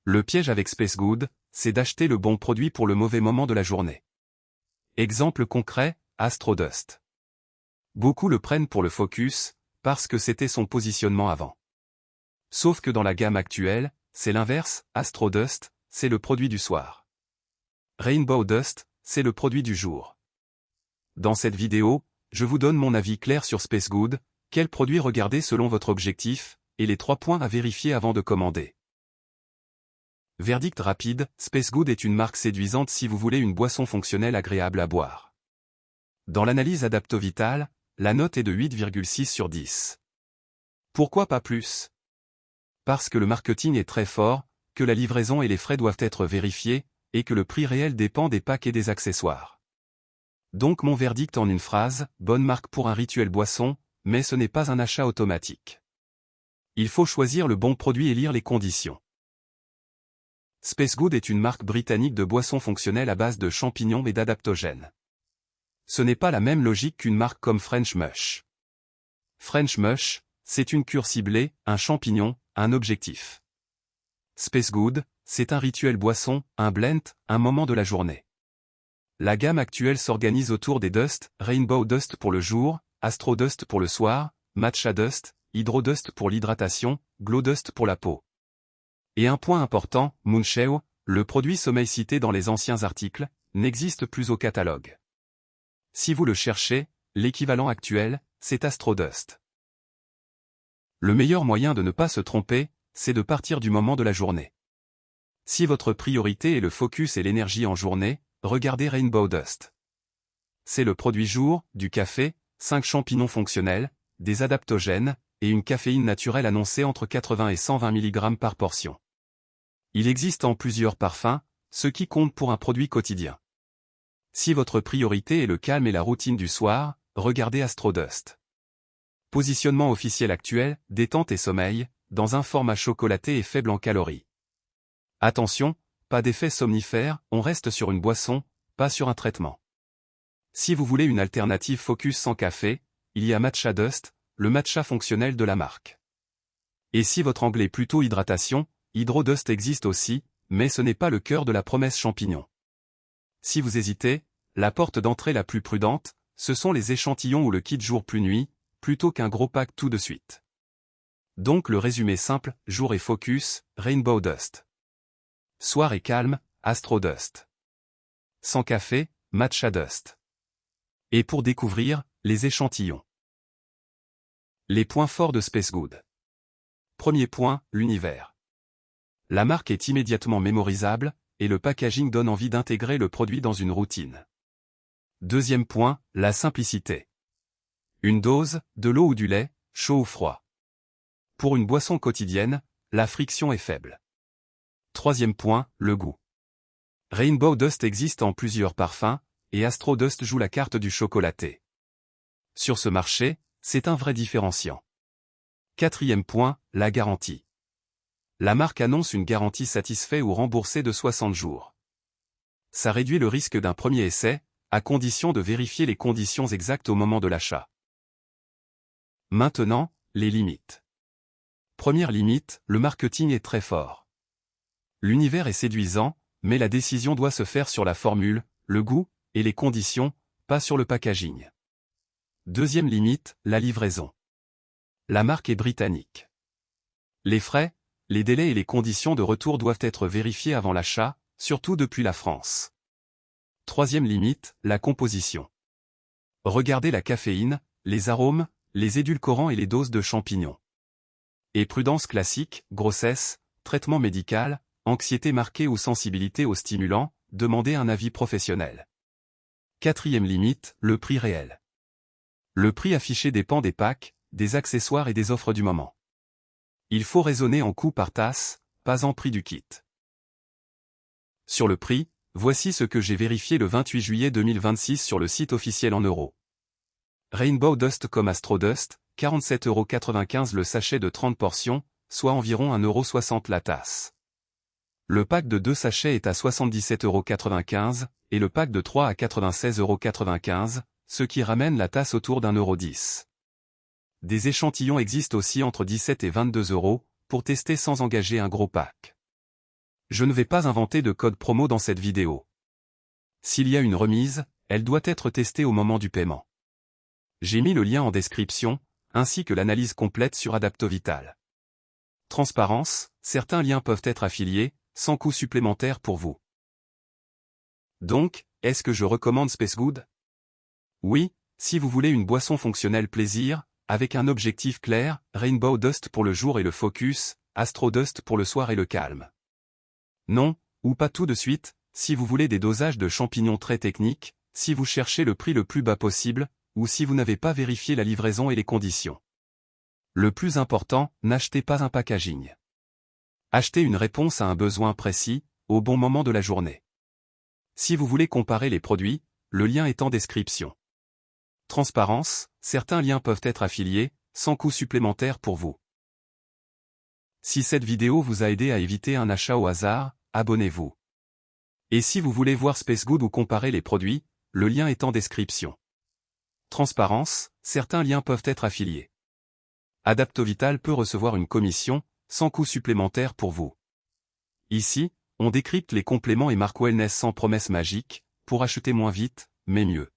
Le piège avec Space Good, c'est d'acheter le bon produit pour le mauvais moment de la journée. Exemple concret, Astrodust. Beaucoup le prennent pour le Focus, parce que c'était son positionnement avant. Sauf que dans la gamme actuelle, c'est l'inverse, Astrodust, c'est le produit du soir. Rainbow Dust, c'est le produit du jour. Dans cette vidéo, je vous donne mon avis clair sur Space Good, quel produit regarder selon votre objectif, et les 3 points à vérifier avant de commander. Verdict rapide, Space Good est une marque séduisante si vous voulez une boisson fonctionnelle agréable à boire. Dans l'analyse Adaptovital, la note est de 8,6 sur 10. Pourquoi pas plus? Parce que le marketing est très fort, que la livraison et les frais doivent être vérifiés, et que le prix réel dépend des packs et des accessoires. Donc mon verdict en une phrase, bonne marque pour un rituel boisson, mais ce n'est pas un achat automatique. Il faut choisir le bon produit et lire les conditions. Space Good est une marque britannique de boissons fonctionnelles à base de champignons et d'adaptogènes. Ce n'est pas la même logique qu'une marque comme French Mush. French Mush, c'est une cure ciblée, un champignon, un objectif. Space Good, c'est un rituel boisson, un blend, un moment de la journée. La gamme actuelle s'organise autour des Dust, Rainbow Dust pour le jour, Astro Dust pour le soir, Matcha Dust, Hydro Dust pour l'hydratation, Glow Dust pour la peau. Et un point important, Moonsheo, le produit sommeil cité dans les anciens articles, n'existe plus au catalogue. Si vous le cherchez, l'équivalent actuel, c'est Astrodust. Le meilleur moyen de ne pas se tromper, c'est de partir du moment de la journée. Si votre priorité est le focus et l'énergie en journée, regardez Rainbow Dust. C'est le produit jour, du café, 5 champignons fonctionnels, des adaptogènes, et une caféine naturelle annoncée entre 80 et 120 mg par portion. Il existe en plusieurs parfums, ce qui compte pour un produit quotidien. Si votre priorité est le calme et la routine du soir, regardez Astrodust. Positionnement officiel actuel, détente et sommeil, dans un format chocolaté et faible en calories. Attention, pas d'effet somnifère, on reste sur une boisson, pas sur un traitement. Si vous voulez une alternative focus sans café, il y a Matcha Dust, le matcha fonctionnel de la marque. Et si votre angle est plutôt hydratation, Hydro Dust existe aussi, mais ce n'est pas le cœur de la promesse champignon. Si vous hésitez, la porte d'entrée la plus prudente, ce sont les échantillons ou le kit jour plus nuit, plutôt qu'un gros pack tout de suite. Donc le résumé simple, jour et focus, Rainbow Dust. Soir et calme, Astro Dust. Sans café, Matcha Dust. Et pour découvrir, les échantillons. Les points forts de Space Good. Premier point, l'univers. La marque est immédiatement mémorisable, et le packaging donne envie d'intégrer le produit dans une routine. Deuxième point, la simplicité. Une dose, de l'eau ou du lait, chaud ou froid. Pour une boisson quotidienne, la friction est faible. Troisième point, le goût. Rainbow Dust existe en plusieurs parfums, et Astro Dust joue la carte du chocolaté. Sur ce marché, c'est un vrai différenciant. Quatrième point, la garantie. La marque annonce une garantie satisfait ou remboursée de 60 jours. Ça réduit le risque d'un premier essai, à condition de vérifier les conditions exactes au moment de l'achat. Maintenant, les limites. Première limite, le marketing est très fort. L'univers est séduisant, mais la décision doit se faire sur la formule, le goût, et les conditions, pas sur le packaging. Deuxième limite, la livraison. La marque est britannique. Les frais, les délais et les conditions de retour doivent être vérifiés avant l'achat, surtout depuis la France. Troisième limite, la composition. Regardez la caféine, les arômes, les édulcorants et les doses de champignons. Et prudence classique, grossesse, traitement médical, anxiété marquée ou sensibilité aux stimulants, demandez un avis professionnel. Quatrième limite, le prix réel. Le prix affiché dépend des packs, des accessoires et des offres du moment. Il faut raisonner en coût par tasse, pas en prix du kit. Sur le prix, voici ce que j'ai vérifié le 28 juillet 2026 sur le site officiel en euros. Rainbow Dust comme Astro Dust, 47,95 € le sachet de 30 portions, soit environ 1,60 € la tasse. Le pack de 2 sachets est à 77,95 € et le pack de 3 à 96,95 €, ce qui ramène la tasse autour d'1,10 €. Des échantillons existent aussi entre 17 et 22 € pour tester sans engager un gros pack. Je ne vais pas inventer de code promo dans cette vidéo. S'il y a une remise, elle doit être testée au moment du paiement. J'ai mis le lien en description, ainsi que l'analyse complète sur Adaptovital. Transparence, certains liens peuvent être affiliés, sans coût supplémentaire pour vous. Donc, est-ce que je recommande Spacegood? Oui, si vous voulez une boisson fonctionnelle plaisir, avec un objectif clair, Rainbow Dust pour le jour et le focus, Astro Dust pour le soir et le calme. Non, ou pas tout de suite, si vous voulez des dosages de champignons très techniques, si vous cherchez le prix le plus bas possible, ou si vous n'avez pas vérifié la livraison et les conditions. Le plus important, n'achetez pas un packaging. Achetez une réponse à un besoin précis, au bon moment de la journée. Si vous voulez comparer les produits, le lien est en description. Transparence, certains liens peuvent être affiliés, sans coût supplémentaire pour vous. Si cette vidéo vous a aidé à éviter un achat au hasard, abonnez-vous. Et si vous voulez voir Spacegood ou comparer les produits, le lien est en description. Transparence, certains liens peuvent être affiliés. Adaptovital peut recevoir une commission, sans coût supplémentaire pour vous. Ici, on décrypte les compléments et marques wellness sans promesse magique, pour acheter moins vite, mais mieux.